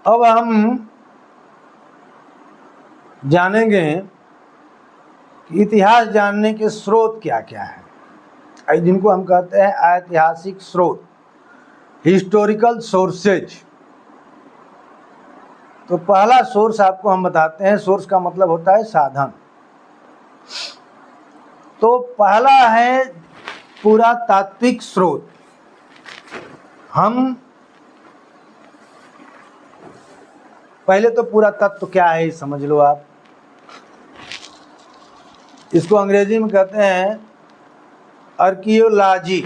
अब हम जानेंगे कि इतिहास जानने के स्रोत क्या क्या है, जिनको हम कहते हैं ऐतिहासिक स्रोत, हिस्टोरिकल सोर्सेज। तो पहला सोर्स आपको हम बताते हैं। सोर्स का मतलब होता है साधन। तो पहला है पुरातात्विक स्रोत। हम पहले तो पुरातत्व क्या है समझ लो आप। इसको अंग्रेजी में कहते हैं आर्कियोलॉजी,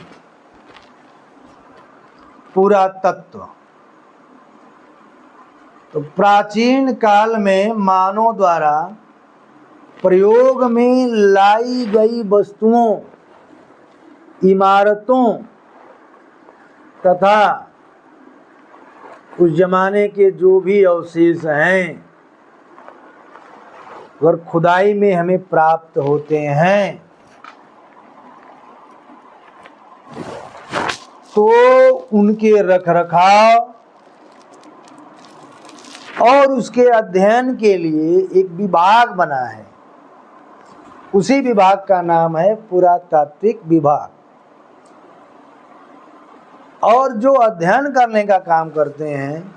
पुरातत्व। तो प्राचीन काल में मानव द्वारा प्रयोग में लाई गई वस्तुओं, इमारतों तथा उस जमाने के जो भी अवशेष हैं अगर खुदाई में हमें प्राप्त होते हैं तो उनके रखरखाव और उसके अध्ययन के लिए एक विभाग बना है। उसी विभाग का नाम है पुरातात्विक विभाग। और जो अध्ययन करने का काम करते हैं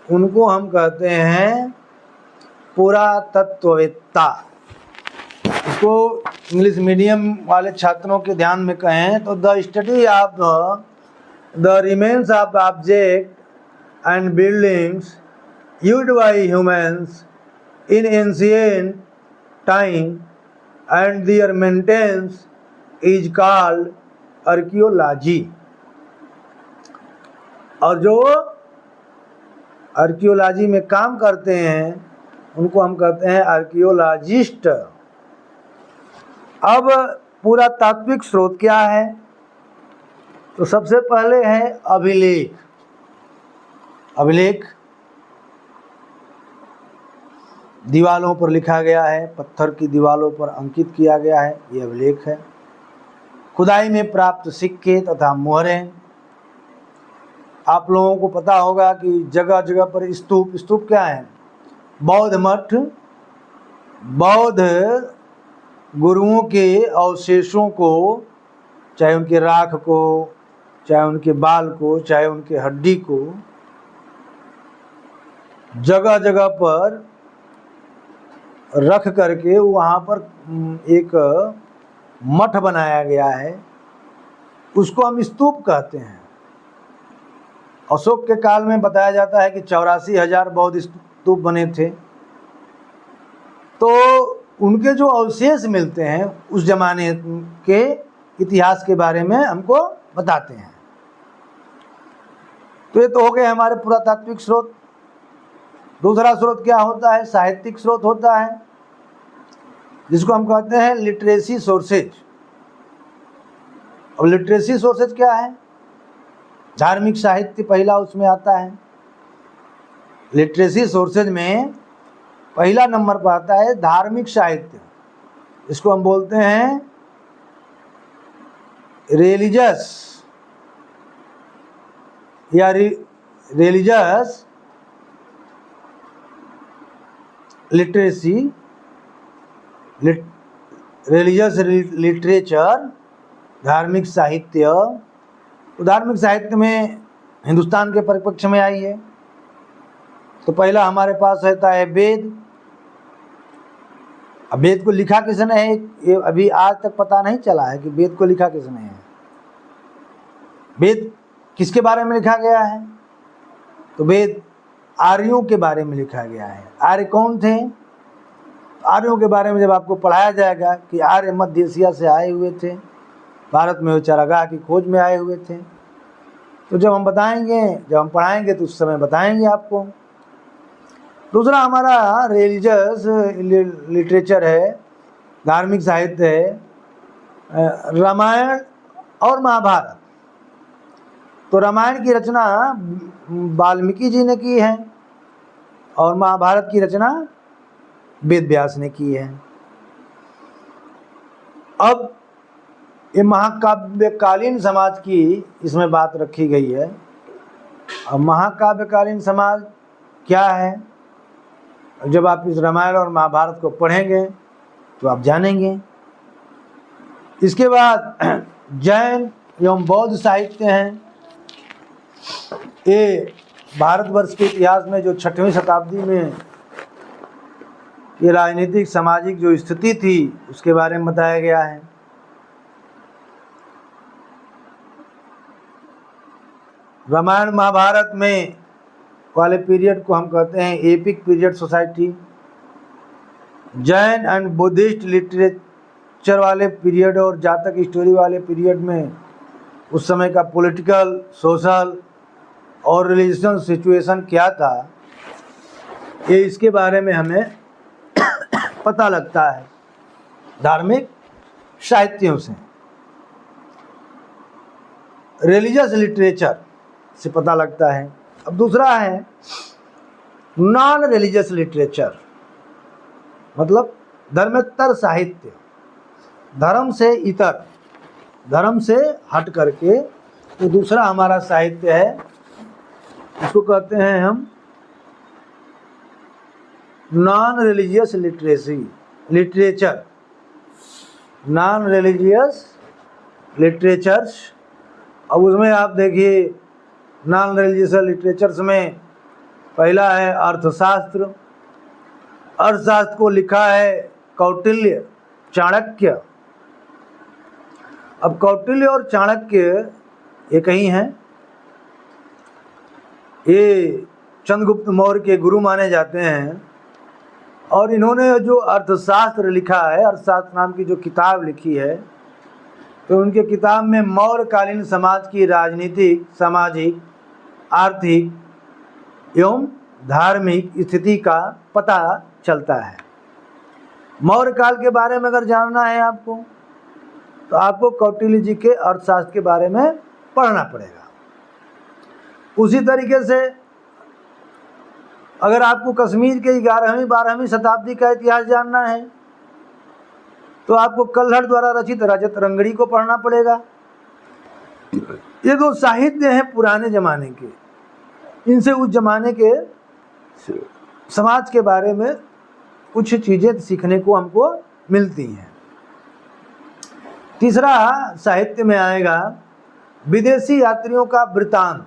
उनको हम कहते हैं पुरातत्ववेत्ता। इसको इंग्लिश मीडियम वाले छात्रों के ध्यान में कहें तो the study of the remains of object and buildings used by humans in ancient time and their maintenance is called archaeology। और जो आर्कियोलॉजी में काम करते हैं उनको हम कहते हैं आर्कियोलॉजिस्ट। अब पुरातात्विक स्रोत क्या है? तो सबसे पहले है अभिलेख। अभिलेख दीवालों पर लिखा गया है, पत्थर की दीवालों पर अंकित किया गया है, ये अभिलेख है। खुदाई में प्राप्त सिक्के तथा मोहरें। आप लोगों को पता होगा कि जगह जगह पर स्तूप। स्तूप क्या है? बौद्ध मठ, बौद्ध गुरुओं के अवशेषों को, चाहे उनके राख को, चाहे उनके बाल को, चाहे उनके हड्डी को, जगह जगह पर रख करके वहाँ पर एक मठ बनाया गया है, उसको हम स्तूप कहते हैं। अशोक के काल में बताया जाता है कि 84,000 बौद्ध स्तूप बने थे। तो उनके जो अवशेष मिलते हैं उस जमाने के इतिहास के बारे में हमको बताते हैं। तो ये तो हो गए हमारे पुरातात्विक स्रोत। दूसरा स्रोत क्या होता है? साहित्यिक स्रोत होता है, जिसको हम कहते हैं लिटरेसी सोर्सेज। अब लिटरेसी सोर्सेज क्या है? धार्मिक साहित्य पहला उसमें आता है। लिटरेसी सोर्सेज में पहला नंबर पर आता है धार्मिक साहित्य। इसको हम बोलते हैं रिलीजियस या रिलीजियस लिटरेसी, रिलीजियस लिटरेचर, धार्मिक साहित्य। तो धार्मिक साहित्य में हिंदुस्तान के परिप्रेक्ष्य में आई है। तो पहला हमारे पास रहता है वेद। अब वेद को लिखा किसने है ये अभी आज तक पता नहीं चला है कि वेद को लिखा किसने है। वेद किसके बारे में लिखा गया है? तो वेद आर्यों के बारे में लिखा गया है। आर्य कौन थे? आर्यों के बारे में जब आपको पढ़ाया जाएगा कि आर्य मध्य एशिया से आए हुए थे, भारत में चारागाह की खोज में आए हुए थे, तो जब हम बताएंगे, जब हम पढ़ाएंगे तो उस समय बताएंगे आपको। दूसरा हमारा रिलीजियस लिटरेचर है, धार्मिक साहित्य है, रामायण और महाभारत। तो रामायण की रचना वाल्मीकि जी ने की है और महाभारत की रचना वेद व्यास ने की है। अब ये महाकाव्यकालीन समाज की इसमें बात रखी गई है। अब महाकाव्यकालीन समाज क्या है। जब आप इस रामायण और महाभारत को पढ़ेंगे तो आप जानेंगे। इसके बाद जैन एवं बौद्ध साहित्य हैं। ये भारतवर्ष के इतिहास में जो 6वीं शताब्दी में ये राजनीतिक सामाजिक जो स्थिति थी उसके बारे में बताया गया है। रामायण महाभारत में वाले पीरियड को हम कहते हैं epic period society. Jain and Buddhist literature वाले पीरियड और जातक स्टोरी वाले पीरियड में उस समय का पॉलिटिकल, सोशल और रिलीजियस सिचुएशन क्या था, ये इसके बारे में हमें पता लगता है धार्मिक साहित्यों से। रिलीजियस लिटरेचर से पता लगता है। अब दूसरा है नॉन रिलीजियस लिटरेचर, मतलब धर्मेतर साहित्य, धर्म से इतर, धर्म से हट करके तो दूसरा हमारा साहित्य है, इसको कहते हैं हम non religious literature. Non religious literatures. अब उसमें आप देखिए नॉन रिलीजियस लिटरेचर्स में पहला है अर्थशास्त्र। अर्थशास्त्र को लिखा है कौटिल्य, चाणक्य। अब कौटिल्य और चाणक्य एक ही हैं। ये चंद्रगुप्त मौर्य के गुरु माने जाते हैं और इन्होंने जो अर्थशास्त्र लिखा है, अर्थशास्त्र नाम की जो किताब लिखी है, तो उनके किताब में मौर्यकालीन समाज की राजनीतिक, सामाजिक, आर्थिक एवं धार्मिक स्थिति का पता चलता है। मौर्य काल के बारे में अगर जानना है आपको तो आपको कौटिल्य जी के अर्थशास्त्र के बारे में पढ़ना पड़ेगा। उसी तरीके से अगर आपको कश्मीर के 11वीं 12वीं शताब्दी का इतिहास जानना है तो आपको कल्हड़ द्वारा रचित रजत रंगड़ी को पढ़ना पड़ेगा। ये दो साहित्य हैं पुराने ज़माने के, इनसे उस ज़माने के समाज के बारे में कुछ चीज़ें सीखने को हमको मिलती हैं। तीसरा साहित्य में आएगा विदेशी यात्रियों का वृत्तांत।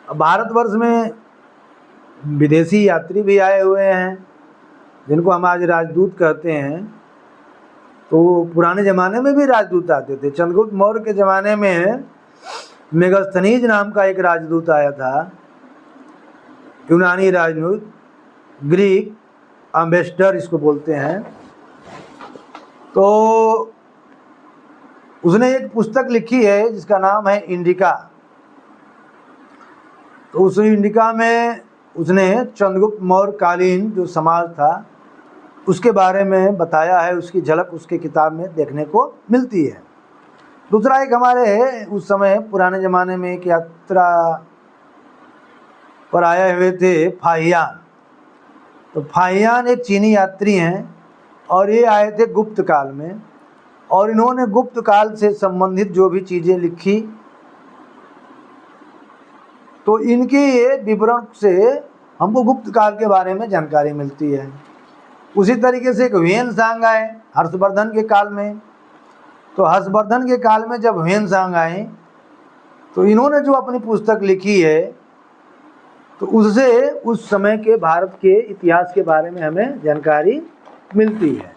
भारतवर्ष में विदेशी यात्री भी आए हुए हैं जिनको हम आज राजदूत कहते हैं। तो पुराने ज़माने में भी राजदूत आते थे। चंद्रगुप्त मौर्य के ज़माने में मेगास्थनीज नाम का एक राजदूत आया था, यूनानी राजदूत, ग्रीक एम्बेसडर इसको बोलते हैं। तो उसने एक पुस्तक लिखी है जिसका नाम है इंडिका। तो उस इंडिका में उसने चंद्रगुप्त मौर्य कालीन जो समाज था उसके बारे में बताया है, उसकी झलक उसके किताब में देखने को मिलती है। दूसरा एक हमारे उस समय पुराने ज़माने में एक यात्रा पर आए हुए थे फाहियान। तो फाहियान एक चीनी यात्री हैं और ये आए थे गुप्त काल में, और इन्होंने गुप्त काल से संबंधित जो भी चीज़ें लिखी तो इनके ये विवरण से हमको गुप्त काल के बारे में जानकारी मिलती है। उसी तरीके से एक ह्वेन-त्सांग आए हर्षवर्धन के काल में। तो हर्षवर्धन के काल में जब ह्वेन-त्सांग आए तो इन्होंने जो अपनी पुस्तक लिखी है तो उससे उस समय के भारत के इतिहास के बारे में हमें जानकारी मिलती है।